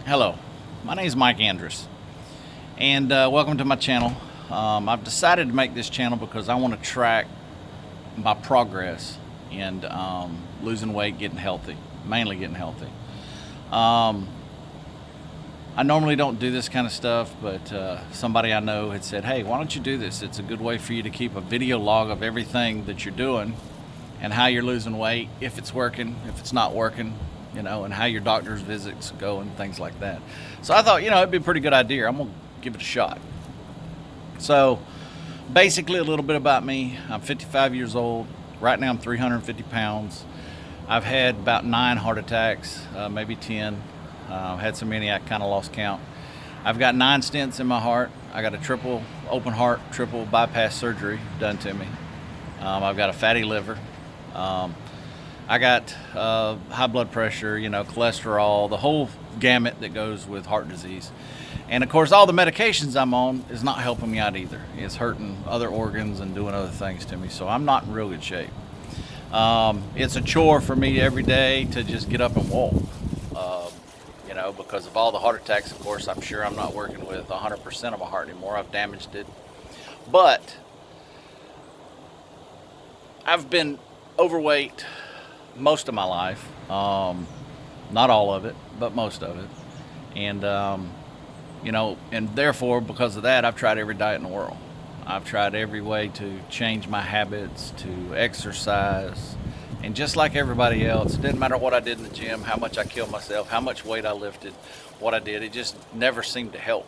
Hello, my name is Mike Andrus, and welcome to my channel. I've decided to make this channel because I want to track my progress in losing weight, getting healthy, mainly getting healthy. I normally don't do this kind of stuff, but somebody I know had said, hey, why don't you do this? It's a good way for you to keep a video log of everything that you're doing and how you're losing weight, if it's working, if it's not working, and how your doctor's visits go and things like that. So I thought, it'd be a pretty good idea. I'm going to give it a shot. So basically a little bit about me. I'm 55 years old. Right now I'm 350 pounds. I've had about 9 heart attacks, maybe 10. Had so many I kind of lost count. I've got 9 stents in my heart. I got a triple open heart, triple bypass surgery done to me. I've got a fatty liver. I got high blood pressure, cholesterol, the whole gamut that goes with heart disease. And of course, all the medications I'm on is not helping me out either. It's hurting other organs and doing other things to me. So I'm not in real good shape. It's a chore for me every day to just get up and walk. Because of all the heart attacks, of course, I'm sure I'm not working with 100% of my heart anymore. I've damaged it. But I've been overweight most of my life. Not all of it, but most of it. And, and therefore, because of that, I've tried every diet in the world. I've tried every way to change my habits, to exercise. And just like everybody else, it didn't matter what I did in the gym, how much I killed myself, how much weight I lifted, what I did. It just never seemed to help.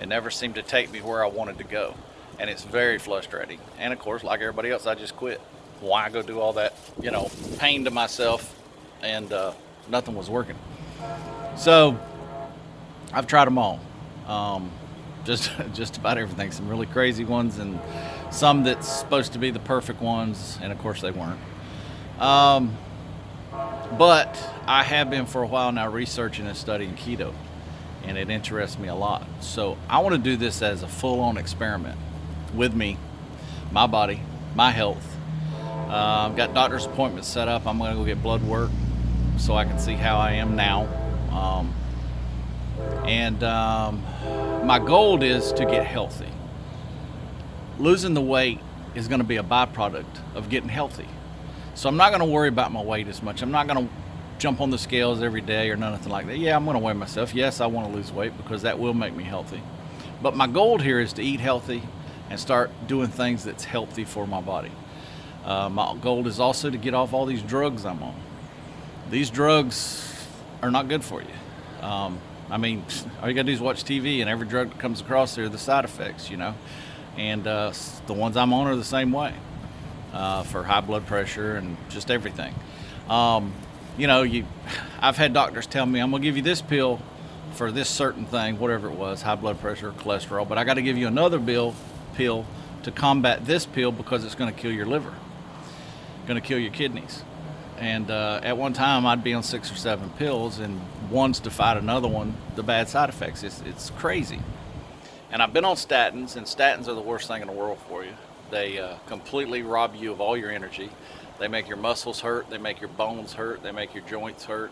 It never seemed to take me where I wanted to go. And it's very frustrating. And of course, like everybody else, I just quit. Why go do all that, pain to myself, and nothing was working. So I've tried them all. Just about everything. Some really crazy ones and some that's supposed to be the perfect ones. And of course they weren't. But I have been for a while now researching and studying keto, and it interests me a lot. So I want to do this as a full-on experiment with me, my body, my health. I've got doctor's appointments set up. I'm going to go get blood work so I can see how I am now. My goal is to get healthy. Losing the weight is going to be a byproduct of getting healthy. So I'm not going to worry about my weight as much. I'm not going to jump on the scales every day or nothing like that. Yeah, I'm going to weigh myself. Yes, I want to lose weight because that will make me healthy. But my goal here is to eat healthy and start doing things that's healthy for my body. My goal is also to get off all these drugs I'm on. These drugs are not good for you. All you gotta do is watch TV, and every drug that comes across there are the side effects, And the ones I'm on are the same way for high blood pressure and just everything. I've had doctors tell me, I'm gonna give you this pill for this certain thing, whatever it was, high blood pressure, cholesterol, but I got to give you another pill to combat this pill because it's going to kill your liver, going to kill your kidneys. And at one time I'd be on 6 or 7 pills, and one's to fight another one, the bad side effects. It's crazy. And I've been on statins, and statins are the worst thing in the world for you. They completely rob you of all your energy. They make your muscles hurt, they make your bones hurt, they make your joints hurt.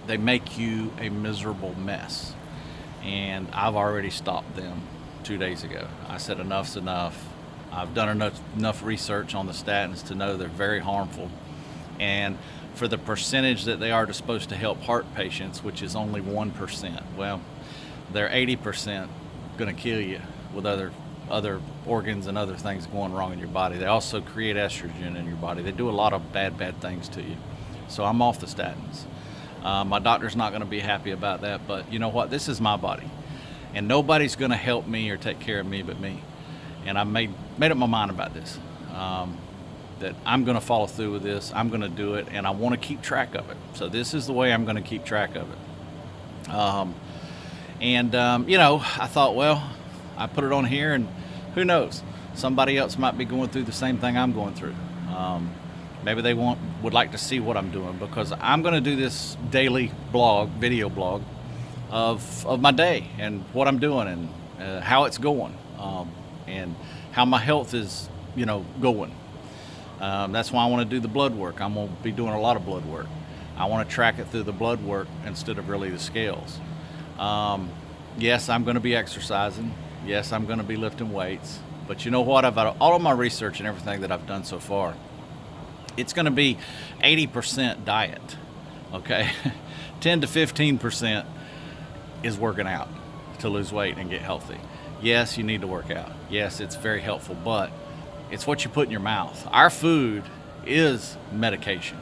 They make you a miserable mess. And I've already stopped them 2 days ago. I said enough's enough. I've done enough research on the statins to know they're very harmful. And for the percentage that they are supposed to help heart patients, which is only 1%, well, they're 80% going to kill you with other organs and other things going wrong in your body. They also create estrogen in your body. They do a lot of bad things to you. So I'm off the statins. My doctor's not going to be happy about that, but you know what? This is my body, and nobody's going to help me or take care of me but me. And I made up my mind about this, that I'm going to follow through with this. I'm going to do it, and I want to keep track of it. So this is the way I'm going to keep track of it. I thought, well, I put it on here, and who knows? Somebody else might be going through the same thing I'm going through. Maybe they would like to see what I'm doing, because I'm going to do this daily video blog of my day and what I'm doing and how it's going, and how my health is, going. That's why I want to do the blood work. I'm going to be doing a lot of blood work. I want to track it through the blood work instead of really the scales. Yes, I'm going to be exercising. Yes, I'm going to be lifting weights. But you know what? All of my research and everything that I've done so far, it's going to be 80% diet. Okay, 10 to 15% is working out to lose weight and get healthy. Yes, you need to work out. Yes, it's very helpful, but it's what you put in your mouth. Our food is medication.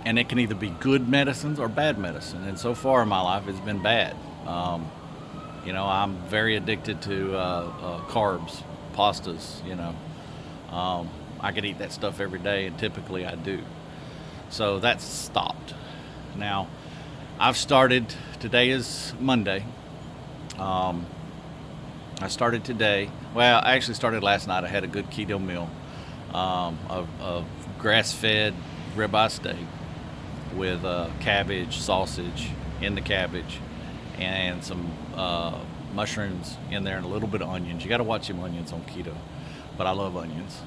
And it can either be good medicines or bad medicine. And so far in my life, it's been bad. I'm very addicted to carbs, pastas, I could eat that stuff every day, and typically I do. So that's stopped. Now, I've started, today is Monday. I started today. Well, I actually started last night. I had a good keto meal of grass-fed ribeye steak with cabbage, sausage in the cabbage, and some mushrooms in there and a little bit of onions. You got to watch them onions on keto, but I love onions.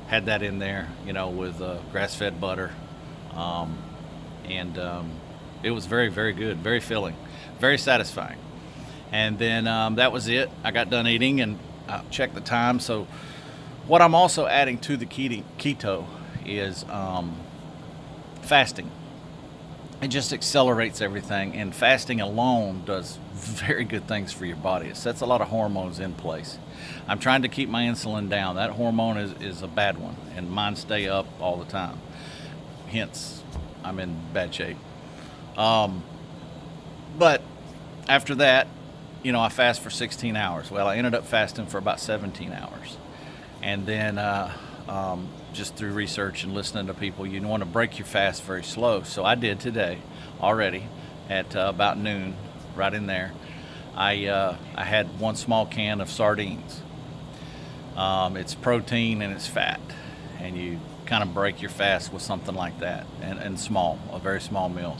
Had that in there, with grass-fed butter, and it was very, very good, very filling, very satisfying. And then that was it. I got done eating and checked the time. So what I'm also adding to the keto is fasting. It just accelerates everything, and fasting alone does very good things for your body. It sets a lot of hormones in place. I'm trying to keep my insulin down. That hormone is a bad one, and mine stay up all the time. Hence, I'm in bad shape. But after that, I fast for 16 hours. Well, I ended up fasting for about 17 hours. And then just through research and listening to people, you want to break your fast very slow. So I did today already at about noon, right in there. I had one small can of sardines. It's protein and it's fat. And you kind of break your fast with something like that, and a very small meal.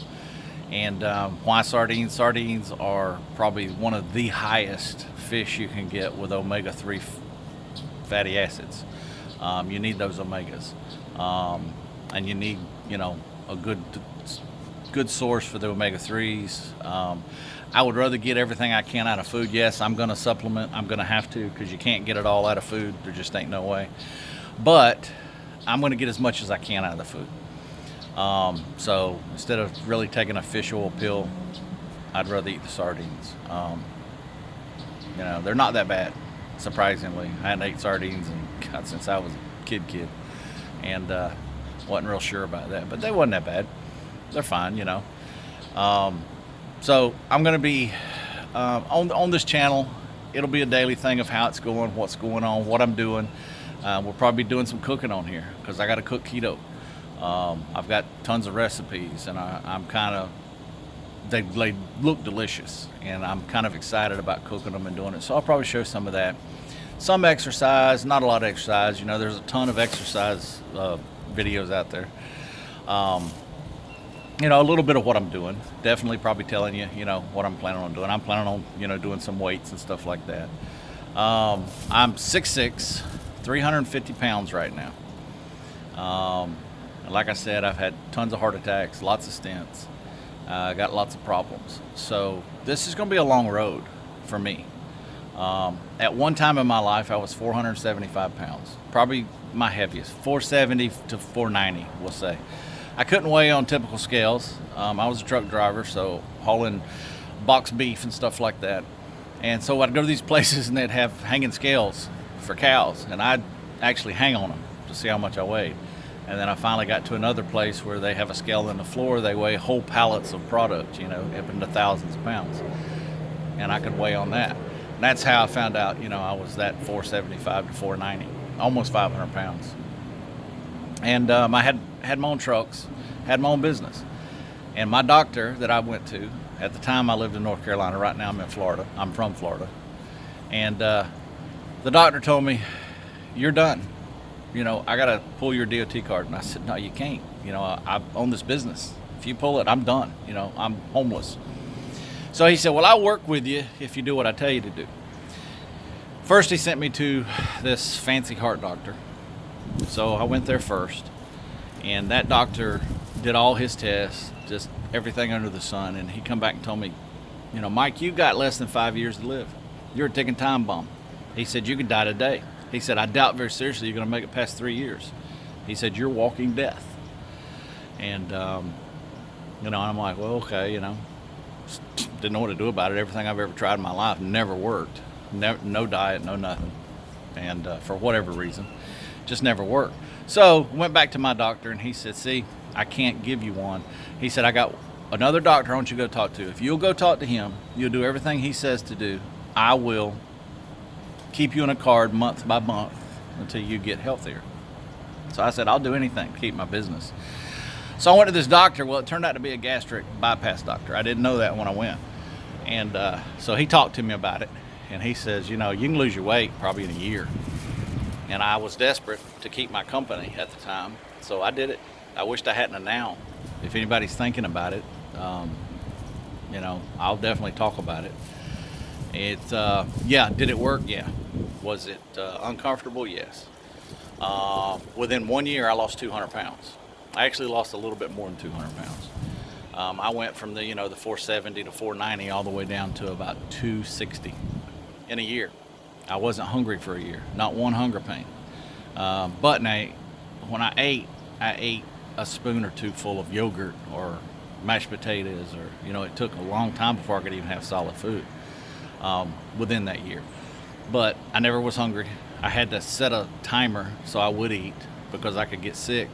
And why sardines? Sardines are probably one of the highest fish you can get with omega-3 fatty acids. You need those omegas, and you need a good source for the omega-3s. I would rather get everything I can out of food. Yes, I'm going to supplement. I'm going to have to, because you can't get it all out of food. There just ain't no way. But I'm going to get as much as I can out of the food. So instead of really taking a fish oil pill, I'd rather eat the sardines. They're not that bad, surprisingly. I hadn't ate sardines since I was a kid, and wasn't real sure about that. But they wasn't that bad. They're fine, So I'm going to be on this channel. It'll be a daily thing of how it's going, what's going on, what I'm doing. We'll probably be doing some cooking on here because I got to cook keto. I've got tons of recipes, and I'm kind of, they look delicious, and I'm kind of excited about cooking them and doing it. So I'll probably show some of that. Some exercise, not a lot of exercise. There's a ton of exercise videos out there. A little bit of what I'm doing. Definitely probably telling you, what I'm planning on doing. I'm planning on, doing some weights and stuff like that. I'm 6'6", 350 pounds right now. Like I said, I've had tons of heart attacks, lots of stents, got lots of problems. So this is going to be a long road for me. At one time in my life, I was 475 pounds, probably my heaviest, 470 to 490, we'll say. I couldn't weigh on typical scales. I was a truck driver, so hauling box beef and stuff like that. And so I'd go to these places and they'd have hanging scales for cows, and I'd actually hang on them to see how much I weighed. And then I finally got to another place where they have a scale on the floor. They weigh whole pallets of product, up into thousands of pounds. And I could weigh on that. And that's how I found out, I was that 475 to 490, almost 500 pounds. And I had my own trucks, had my own business. And my doctor that I went to, at the time I lived in North Carolina, right now I'm in Florida. I'm from Florida. And the doctor told me, "You're done. I got to pull your DOT card." And I said, "No, you can't. I own this business. If you pull it, I'm done. I'm homeless." So he said, "Well, I'll work with you if you do what I tell you to do." First, he sent me to this fancy heart doctor. So I went there first. And that doctor did all his tests, just everything under the sun. And he come back and told me, Mike, you got less than 5 years to live. You're a ticking time bomb. He said, you could die today. He said, I doubt very seriously you're going to make it past 3 years. He said, you're walking death. And, I'm like, well, okay, didn't know what to do about it. Everything I've ever tried in my life never worked. No diet, no nothing. And for whatever reason, just never worked. So went back to my doctor, and he said, see, I can't give you one. He said, I got another doctor I want you to go talk to. If you'll go talk to him, you'll do everything he says to do. I will keep you in a card month by month until you get healthier. So I said, I'll do anything to keep my business. So I went to this doctor. Well, it turned out to be a gastric bypass doctor. I didn't know that when I went. And so he talked to me about it. And he says, you can lose your weight probably in a year. And I was desperate to keep my company at the time. So I did it. I wished I hadn't now. If anybody's thinking about it, I'll definitely talk about it. Did it work? Yeah. Was it uncomfortable? Yes. Within 1 year, I lost 200 pounds. I actually lost a little bit more than 200 pounds. I went from the 470 to 490 all the way down to about 260 in a year. I wasn't hungry for a year, not one hunger pain. But when I ate a spoon or two full of yogurt or mashed potatoes, or it took a long time before I could even have solid food within that year. But I never was hungry. I had to set a timer so I would eat because I could get sick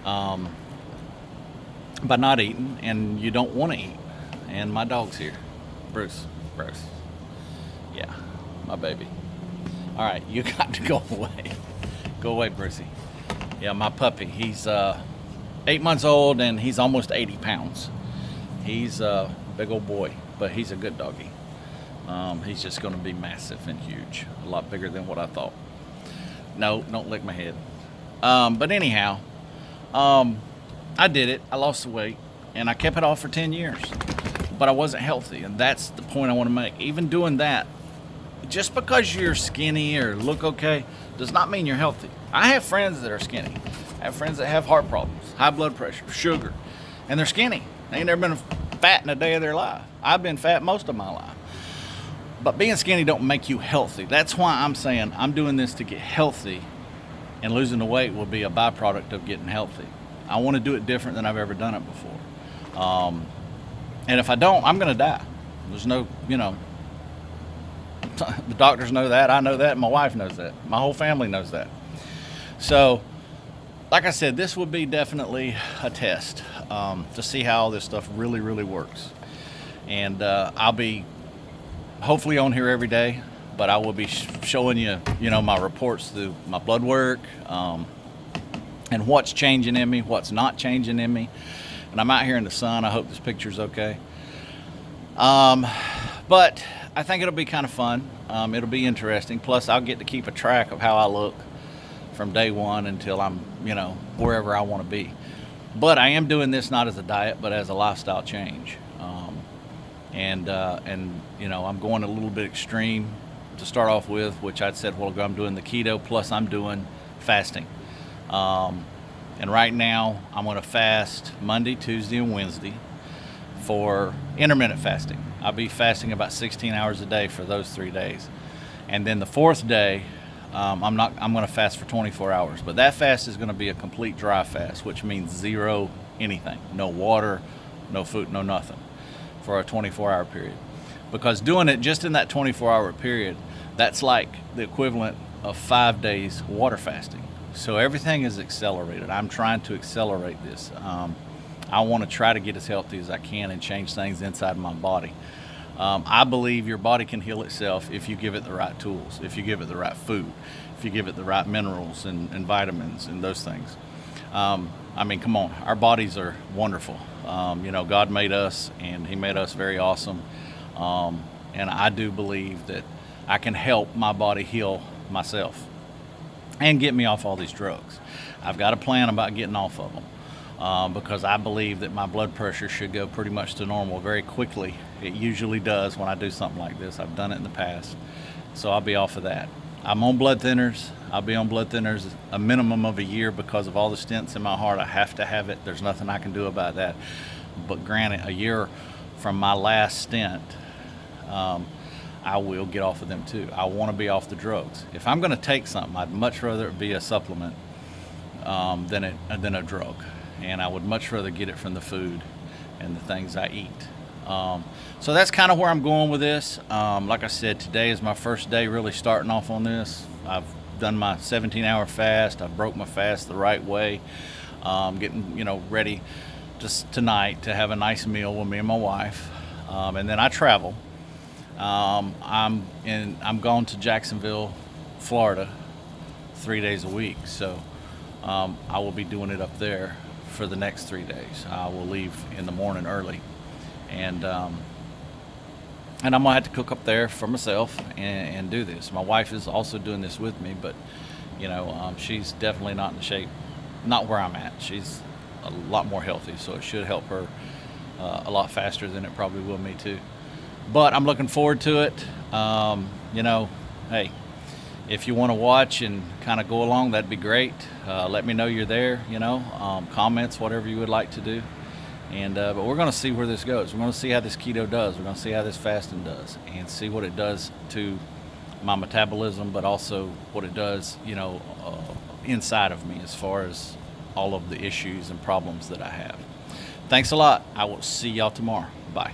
by not eating, and you don't want to eat. And my dog's here, Bruce. Yeah, my baby. All right, you got to go away. Go away, Brucey. Yeah, my puppy. He's 8 months old, and he's almost 80 pounds. He's a big old boy, but he's a good doggy. He's just going to be massive and huge, a lot bigger than what I thought. No, don't lick my head. But anyhow, I did it. I lost the weight, and I kept it off for 10 years. But I wasn't healthy, and that's the point I want to make. Even doing that, just because you're skinny or look okay does not mean you're healthy. I have friends that are skinny. I have friends that have heart problems, high blood pressure, sugar, and they're skinny. They ain't never been fat in a day of their life. I've been fat most of my life. But being skinny don't make you healthy. That's why I'm saying I'm doing this to get healthy, and losing the weight will be a byproduct of getting healthy. I want to do it different than I've ever done it before. And if I don't, I'm going to die. There's no, the doctors know that, I know that, my wife knows that, my whole family knows that. So, like I said, this would be definitely a test to see how all this stuff really, really works. And I'll be hopefully on here every day, but I will be showing you, my reports through my blood work and what's changing in me, what's not changing in me. And I'm out here in the sun. I hope this picture's okay. But I think it'll be kind of fun. It'll be interesting. Plus, I'll get to keep a track of how I look from day one until I'm, wherever I want to be. But I am doing this not as a diet, but as a lifestyle change. And I'm going a little bit extreme to start off with, which I'd said, well, I'm doing the keto, plus I'm doing fasting. And right now, I'm going to fast Monday, Tuesday, and Wednesday for intermittent fasting. I'll be fasting about 16 hours a day for those 3 days. And then the fourth day, I'm going to fast for 24 hours. But that fast is going to be a complete dry fast, which means zero anything. No water, no food, no nothing for a 24-hour period. Because doing it just in that 24-hour period, that's like the equivalent of 5 days water fasting. So everything is accelerated. I'm trying to accelerate this. I want to try to get as healthy as I can and change things inside my body. I believe your body can heal itself if you give it the right tools, if you give it the right food, if you give it the right minerals and vitamins and those things. Come on, our bodies are wonderful. God made us, and He made us very awesome. And I do believe that I can help my body heal myself and get me off all these drugs. I've got a plan about getting off of them because I believe that my blood pressure should go pretty much to normal very quickly. It usually does when I do something like this. I've done it in the past, so I'll be off of that. I'm on blood thinners. I'll be on blood thinners a minimum of a year because of all the stents in my heart. I have to have it. There's nothing I can do about that. But granted, a year from my last stent, I will get off of them too. I want to be off the drugs. If I'm going to take something, I'd much rather it be a supplement than a drug, and I would much rather get it from the food and the things I eat. So that's kind of where I'm going with this. Like I said, today is my first day really starting off on this. I've done my 17-hour fast. I broke my fast the right way. Getting ready just tonight to have a nice meal with me and my wife, and then I travel. I'm going to Jacksonville, Florida, 3 days a week. So I will be doing it up there for the next 3 days. I will leave in the morning early, and I'm gonna have to cook up there for myself and do this. My wife is also doing this with me, but she's definitely not in the shape, not where I'm at. She's a lot more healthy, so it should help her a lot faster than it probably will me too. But I'm looking forward to it. Hey, if you want to watch and kind of go along, that'd be great. Let me know you're there. Comments, whatever you would like to do. And but we're going to see where this goes. We're going to see how this keto does. We're going to see how this fasting does, and see what it does to my metabolism, but also what it does, inside of me as far as all of the issues and problems that I have. Thanks a lot. I will see y'all tomorrow. Bye.